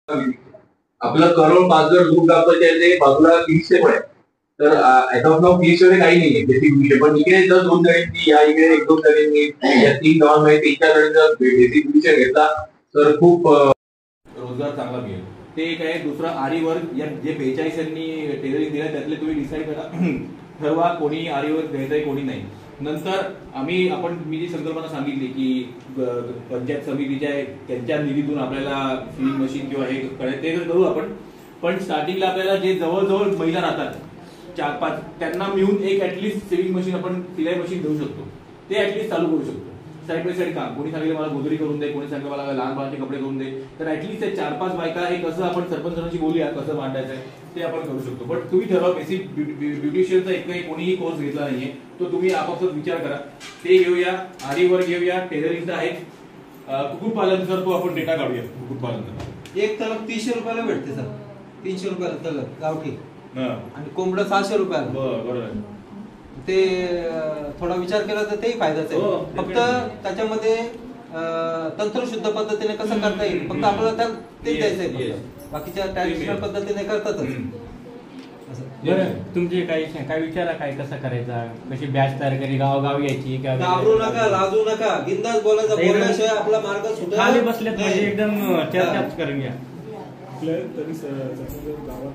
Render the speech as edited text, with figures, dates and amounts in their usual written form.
आपलं करोड पाचगड दूध ग्रामपंचायत बाजूला किडसे पण आहे. तर ऍट ऑफ नाव किडसमध्ये काही नाहीये बेसिक विषय, पण इकडे जर दोन जणांनी या इकडे एक दोन जणांनी या तीन गावांमध्ये तीन चार जणांनी जर बेसिक विषय घेतला तर खूप रोजगार चांगला मिळेल. ते एक आहे. दुसरं आरी वर्क, या जे 42 यांनी टेलरिंग दिला त्यातले तुम्ही डिसाईड करा, ठरवा कोणी आरी वर्क द्यायचंय कोणी नाही. नंतर मी जी संकल्पना सांगितली की पंचायत समितीच्या त्यांच्या निधीतून आपल्याला सिलिंग मशीन किंवा हे ते करू आपण. पण स्टार्टिंगला आपल्याला जे जवळजवळ महिला राहतात 4-5 त्यांना मिळून एक ऍटलिस्ट सेविंग मशीन आपण सिलाई मशीन देऊ शकतो. ते ऍटलिस्ट चालू करू शकतो साईड बाय साईड काम. कोणी सांगितलं मला गोदरी करून दे, कोणी सांगितलं मला लहान बाळाचे कपडे करून दे. तर ऍटलिस्ट ते 4-5 बायका हे कसं आपण सरपंचांशी बोलूया कसं मांडायचंय ते आपण करू शकतो. पण तुम्ही ठरवा. बेसिक ब्युटिशियनचा एक काही कोणीही कोर्स घेतला नाहीये तो तुम्ही आपापसात विचार करा. ते घेऊया, आरी वर्क घेऊया, टेलरिंगचा आहे, कुक्कुटपालनचा तो आपण डेटा काढूया. कुक्कुटपालनचा एक तलक 300 रुपयाला भेटते सर. 300 रुपयाला तलक गावठी आणि कोंबडं 600 रुपयाला. बरोबर आहे. ते थोडा विचार केला तर तेही फायदाच आहे. फक्त त्याच्यामध्ये तंत्रशुद्ध पद्धतीने कसं करता येईल फक्त आपल्याला ते द्यायचंय. बाकीच्या ट्रॅडिशनल पद्धतीने करतातच. तुमचे काय विचारा काय कसं करायचा, कशी बॅच तयार करी, गावोगावी यायची, घाबरू नका, लाजू नका, बिंदास बोलायचं. बोलल्याशिवाय आपला मार्ग सुटेल. खाली बसलेत म्हणजे एकदम चर्चाच करून घ्या. तरी गावात